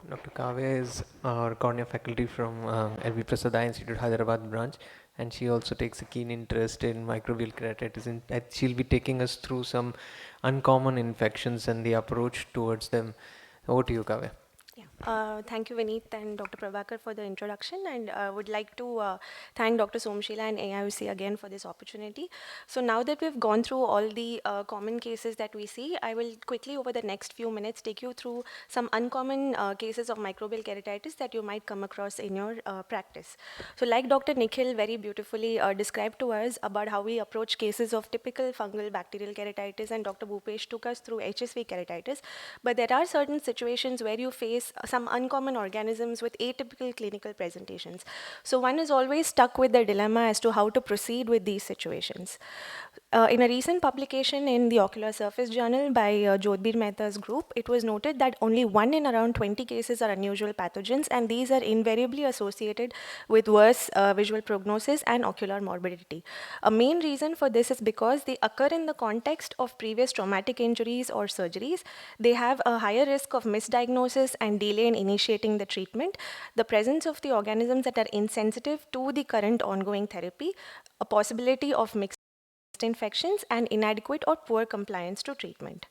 Dr. Kavya is our cornea faculty from LV Prasad Eye Institute, Hyderabad branch, and she also takes a keen interest in microbial keratitis. And she'll be taking us through some uncommon infections and the approach towards them. Over to you, Kavya. Yeah. Thank you, Vineet and Dr. Prabhakar, for the introduction, and would like to thank Dr. Somshila and AIOC again for this opportunity. So now that we've gone through all the common cases that we see, I will quickly, over the next few minutes, take you through some uncommon cases of microbial keratitis that you might come across in your practice. So like Dr. Nikhil very beautifully described to us about how we approach cases of typical fungal bacterial keratitis, and Dr. Bhupesh took us through HSV keratitis, but there are certain situations where you face some uncommon organisms with atypical clinical presentations. So one is always stuck with the dilemma as to how to proceed with these situations. In a recent publication in the Ocular Surface Journal by Jodhbir Mehta's group, it was noted that only 1 in around 20 cases are unusual pathogens, and these are invariably associated with worse visual prognosis and ocular morbidity. A main reason for this is because they occur in the context of previous traumatic injuries or surgeries. They have a higher risk of misdiagnosis and delay in initiating the treatment, the presence of the organisms that are insensitive to the current ongoing therapy, a possibility of mixed infections, and inadequate or poor compliance to treatment.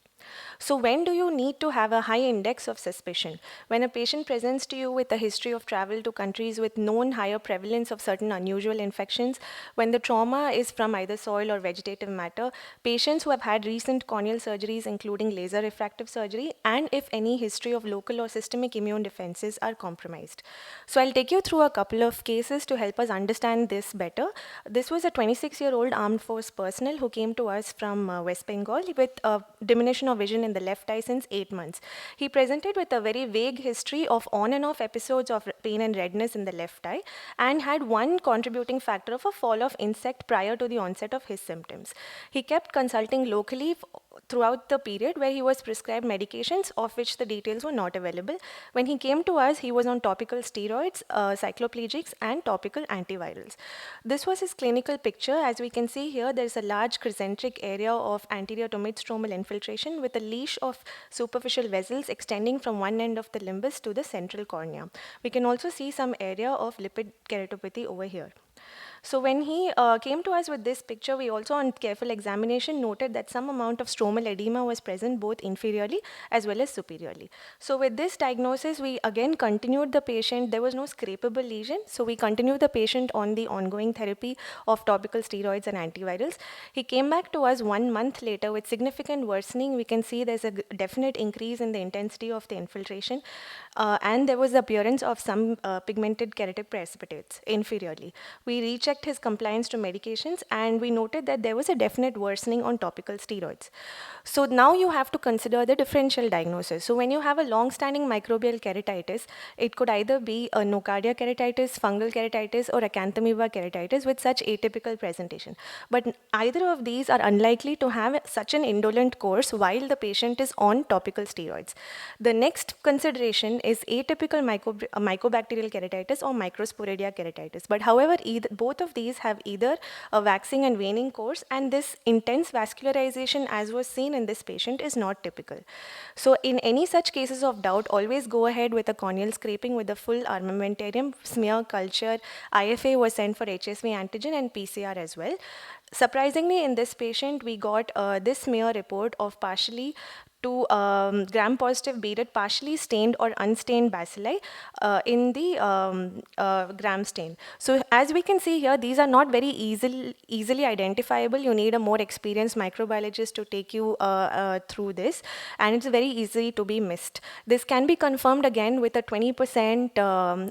So when do you need to have a high index of suspicion? When a patient presents to you with a history of travel to countries with known higher prevalence of certain unusual infections, when the trauma is from either soil or vegetative matter, patients who have had recent corneal surgeries including laser refractive surgery, and if any history of local or systemic immune defenses are compromised. So I'll take you through a couple of cases to help us understand this better. This was a 26-year-old armed force personnel who came to us from West Bengal with a diminution of vision in the left eye since 8 months. He presented with a very vague history of on and off episodes of pain and redness in the left eye, and had one contributing factor of a fall of insect prior to the onset of his symptoms. He kept consulting locally throughout the period where he was prescribed medications of which the details were not available. When he came to us, he was on topical steroids, cycloplegics, and topical antivirals. This was his clinical picture. As we can see here, there is a large crescentic area of anterior to mid-stromal infiltration with a leash of superficial vessels extending from one end of the limbus to the central cornea. We can also see some area of lipid keratopathy over here. So when he came to us with this picture, we also on careful examination noted that some amount of stromal edema was present both inferiorly as well as superiorly. So with this diagnosis, we again continued the patient. There was no scrapable lesion, so we continued the patient on the ongoing therapy of topical steroids and antivirals. He came back to us 1 month later with significant worsening. We can see there's a definite increase in the intensity of the infiltration, and there was the appearance of some pigmented keratic precipitates inferiorly. We rechecked his compliance to medications, and we noted that there was a definite worsening on topical steroids. So now you have to consider the differential diagnosis. So when you have a long-standing microbial keratitis, it could either be a nocardia keratitis, fungal keratitis, or acanthamoeba keratitis with such atypical presentation. But either of these are unlikely to have such an indolent course while the patient is on topical steroids. The next consideration is atypical mycobacterial keratitis or microsporidia keratitis. But however, both of these have either a waxing and waning course, and this intense vascularization, as was seen in this patient, is not typical. So in any such cases of doubt, always go ahead with a corneal scraping with the full armamentarium, smear, culture. IFA was sent for HSV antigen and PCR as well. Surprisingly, in this patient, we got this smear report of partially to gram-positive beaded, partially stained or unstained bacilli in the gram stain. So as we can see here, these are not very easily identifiable. You need a more experienced microbiologist to take you through this, and it's very easy to be missed. This can be confirmed again with a 20%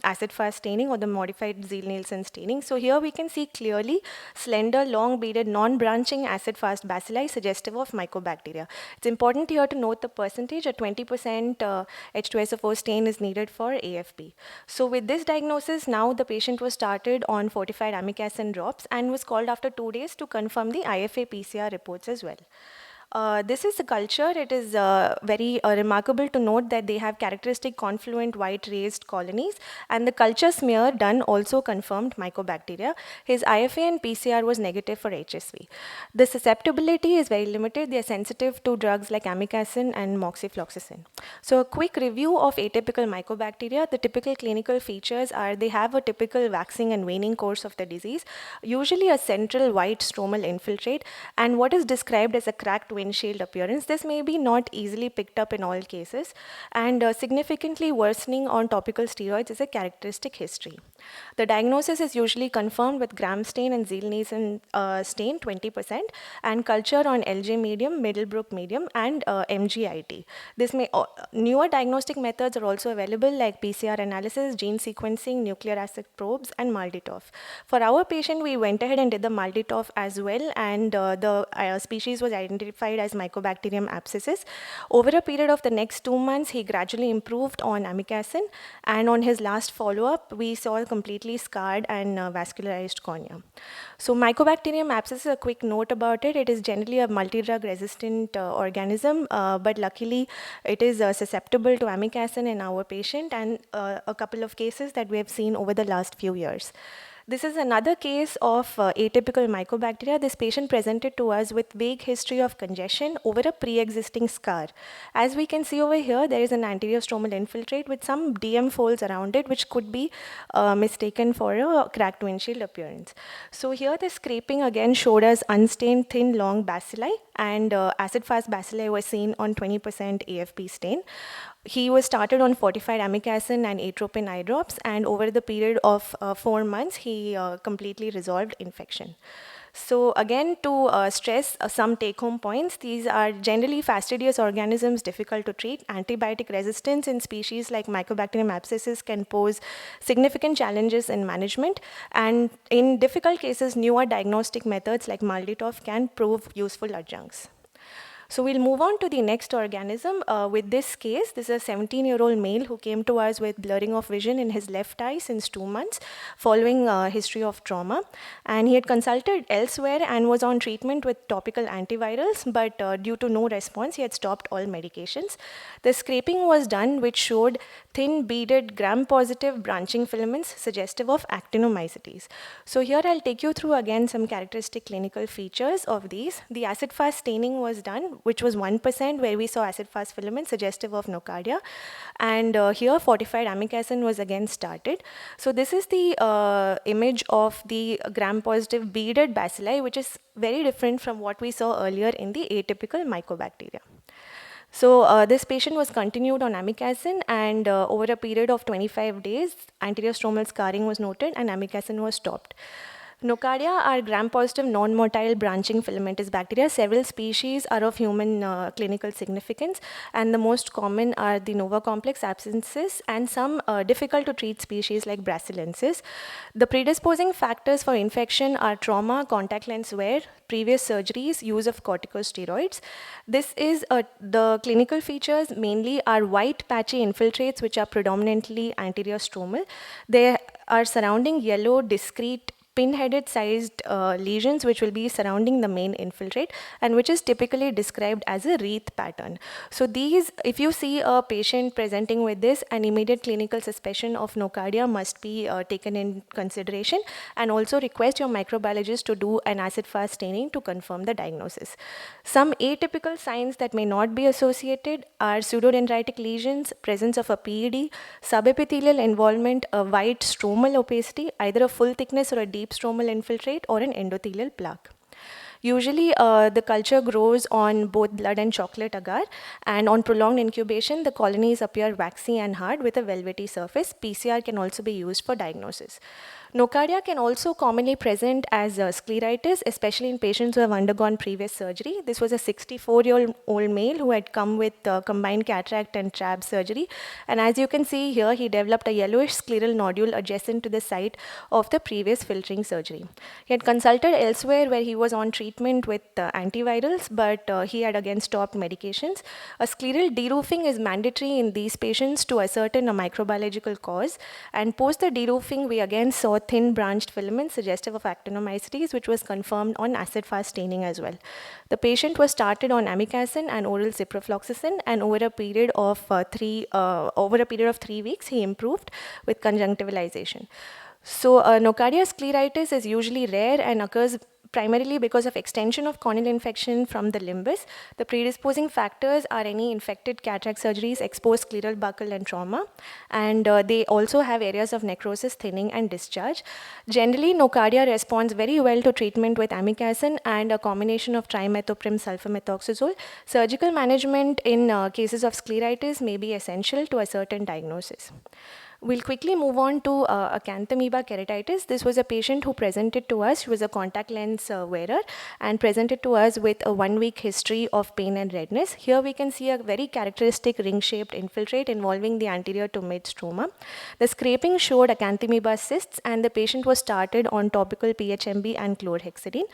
acid-fast staining or the modified Zeal-Nielsen staining. So here we can see clearly slender, long beaded, non-branching acid-fast bacilli suggestive of mycobacteria. It's important here to note the percentage. A 20% H2SO4 stain is needed for AFP. So with this diagnosis, now the patient was started on fortified amikacin drops and was called after 2 days to confirm the IFA PCR reports as well. This is the culture. It is very remarkable to note that they have characteristic confluent white raised colonies, and the culture smear done also confirmed mycobacteria. His IFA and PCR was negative for HSV. The susceptibility is very limited. They are sensitive to drugs like amikacin and moxifloxacin. So a quick review of atypical mycobacteria. The typical clinical features are they have a typical waxing and waning course of the disease, usually a central white stromal infiltrate, and what is described as a cracked windshield appearance. This may be not easily picked up in all cases, and significantly worsening on topical steroids is a characteristic history. The diagnosis is usually confirmed with Gram stain and Ziel-Nielsen stain 20%, and culture on LJ medium, Middlebrook medium, and MGIT. Newer diagnostic methods are also available like PCR analysis, gene sequencing, nuclear acid probes, and MALDI-TOF. For our patient, we went ahead and did the MALDI-TOF as well, and the species was identified as Mycobacterium abscessus. Over a period of the next 2 months, he gradually improved on amikacin, and on his last follow-up, we saw a completely scarred and vascularized cornea. So Mycobacterium abscessus, a quick note about it, it is generally a multi-drug resistant organism, but luckily it is susceptible to amikacin in our patient, and a couple of cases that we have seen over the last few years. This is another case of atypical mycobacteria. This patient presented to us with vague history of congestion over a pre-existing scar. As we can see over here, there is an anterior stromal infiltrate with some DM folds around it, which could be mistaken for a cracked windshield appearance. So here the scraping again showed us unstained thin long bacilli, and acid-fast bacilli was seen on 20% AFP stain. He was started on fortified amikacin and atropine eye drops, and over the period of 4 months, he completely resolved infection. So again, to stress some take-home points, these are generally fastidious organisms, difficult to treat. Antibiotic resistance in species like Mycobacterium abscessus can pose significant challenges in management, and in difficult cases, newer diagnostic methods like MALDI-TOF can prove useful adjuncts. So we'll move on to the next organism. With this case, this is a 17-year-old male who came to us with blurring of vision in his left eye since 2 months following a history of trauma. And he had consulted elsewhere and was on treatment with topical antivirals, but due to no response, he had stopped all medications. The scraping was done, which showed thin beaded gram-positive branching filaments suggestive of actinomycetes. So here I'll take you through again some characteristic clinical features of these. The acid-fast staining was done, which was 1%, where we saw acid-fast filaments suggestive of nocardia. And here fortified amikacin was again started. So this is the image of the gram-positive beaded bacilli, which is very different from what we saw earlier in the atypical mycobacteria. So this patient was continued on amikacin, and over a period of 25 days, anterior stromal scarring was noted and amikacin was stopped. Nocardia are gram-positive non-motile branching filamentous bacteria. Several species are of human clinical significance, and the most common are the Nova complex abscessus and some difficult to treat species like Brasiliensis. The predisposing factors for infection are trauma, contact lens wear, previous surgeries, use of corticosteroids. This is the clinical features mainly are white patchy infiltrates, which are predominantly anterior stromal. They are surrounding yellow discrete pin-headed sized lesions which will be surrounding the main infiltrate, and which is typically described as a wreath pattern. So these, if you see a patient presenting with this, an immediate clinical suspicion of nocardia must be taken in consideration, and also request your microbiologist to do an acid-fast staining to confirm the diagnosis. Some atypical signs that may not be associated are pseudodendritic lesions, presence of a PED, subepithelial involvement, a white stromal opacity, either a full thickness or a deep stromal infiltrate, or an endothelial plaque. Usually, the culture grows on both blood and chocolate agar, and on prolonged incubation, the colonies appear waxy and hard with a velvety surface. PCR can also be used for diagnosis. Nocardia can also commonly present as scleritis, especially in patients who have undergone previous surgery. This was a 64-year-old male who had come with combined cataract and trab surgery. And as you can see here, he developed a yellowish scleral nodule adjacent to the site of the previous filtering surgery. He had consulted elsewhere where he was on treatment treatment with antivirals, but he had again stopped medications. A scleral deroofing is mandatory in these patients to ascertain a microbiological cause. And post the deroofing, we again saw thin branched filaments suggestive of actinomycetes, which was confirmed on acid-fast staining as well. The patient was started on amikacin and oral ciprofloxacin, and over a period of 3 weeks, he improved with conjunctivalization. So nocardia scleritis is usually rare and occurs primarily because of extension of corneal infection from the limbus. The predisposing factors are any infected cataract surgeries, exposed scleral buckle, and trauma. And they also have areas of necrosis, thinning, and discharge. Generally, nocardia responds very well to treatment with amikacin and a combination of trimethoprim sulfamethoxazole. Surgical management in cases of scleritis may be essential to a certain diagnosis. We'll quickly move on to acanthamoeba keratitis. This was a patient who presented to us. She was a contact lens wearer and presented to us with a 1-week history of pain and redness. Here we can see a very characteristic ring-shaped infiltrate involving the anterior to mid stroma. The scraping showed acanthamoeba cysts, and the patient was started on topical PHMB and chlorhexidine.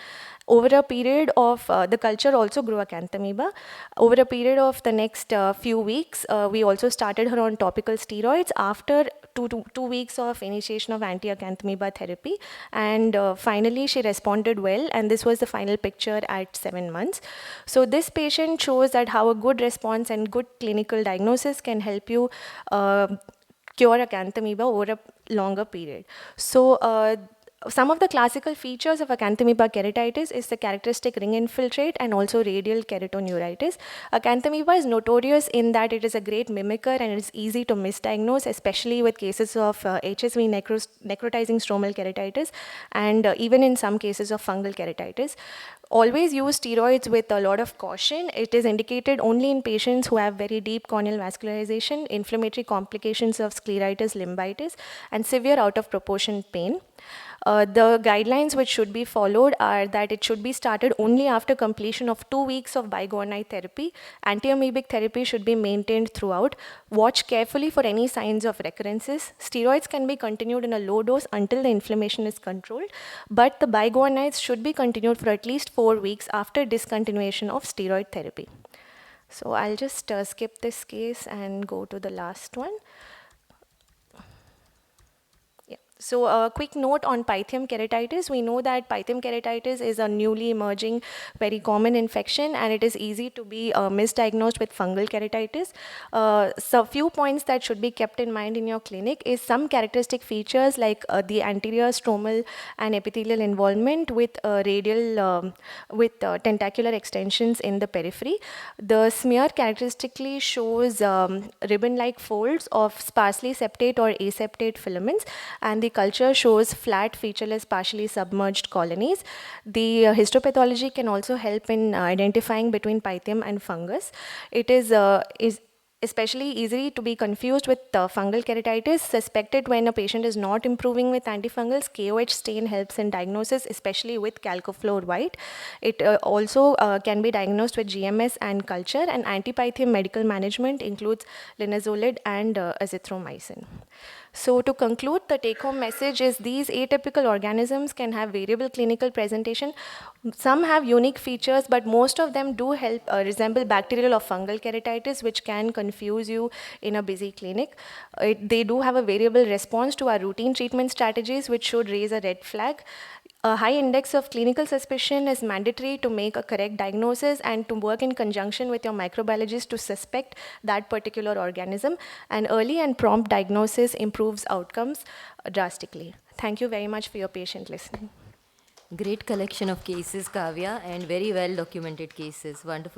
Over a period of, the culture also grew acanthamoeba. Over a period of the next few weeks, we also started her on topical steroids after two weeks of initiation of anti-acanthamoeba therapy. And finally, she responded well, and this was the final picture at 7 months. So this patient shows that how a good response and good clinical diagnosis can help you cure acanthamoeba over a longer period. So some of the classical features of acanthamoeba keratitis is the characteristic ring infiltrate and also radial keratoneuritis. Acanthamoeba is notorious in that it is a great mimicker and it is easy to misdiagnose, especially with cases of HSV necrotizing stromal keratitis and even in some cases of fungal keratitis. Always use steroids with a lot of caution. It is indicated only in patients who have very deep corneal vascularization, inflammatory complications of scleritis, limbitis, and severe out of proportion pain. The guidelines which should be followed are that it should be started only after completion of 2 weeks of biguanide therapy. Antiamoebic therapy should be maintained throughout. Watch carefully for any signs of recurrences. Steroids can be continued in a low dose until the inflammation is controlled, but the biguanides should be continued for at least 4 weeks after discontinuation of steroid therapy. So I'll just skip this case and go to the last one. So a quick note on pythium keratitis. We know that pythium keratitis is a newly emerging, very common infection, and it is easy to be misdiagnosed with fungal keratitis. So few points that should be kept in mind in your clinic is some characteristic features like the anterior stromal and epithelial involvement with radial, tentacular extensions in the periphery. The smear characteristically shows ribbon-like folds of sparsely septate or aseptate filaments, and the culture shows flat, featureless, partially submerged colonies. The histopathology can also help in identifying between pythium and fungus. It is especially easy to be confused with fungal keratitis, suspected when a patient is not improving with antifungals. KOH stain helps in diagnosis, especially with calcofluor white. It also can be diagnosed with GMS and culture, and antipythium medical management includes linezolid and azithromycin. So to conclude, the take-home message is these atypical organisms can have variable clinical presentation. Some have unique features, but most of them do help resemble bacterial or fungal keratitis, which can confuse you in a busy clinic. They do have a variable response to our routine treatment strategies, which should raise a red flag. A high index of clinical suspicion is mandatory to make a correct diagnosis and to work in conjunction with your microbiologist to suspect that particular organism. And early and prompt diagnosis improves outcomes drastically. Thank you very much for your patient listening. Great collection of cases, Kavya, and very well documented cases. Wonderful.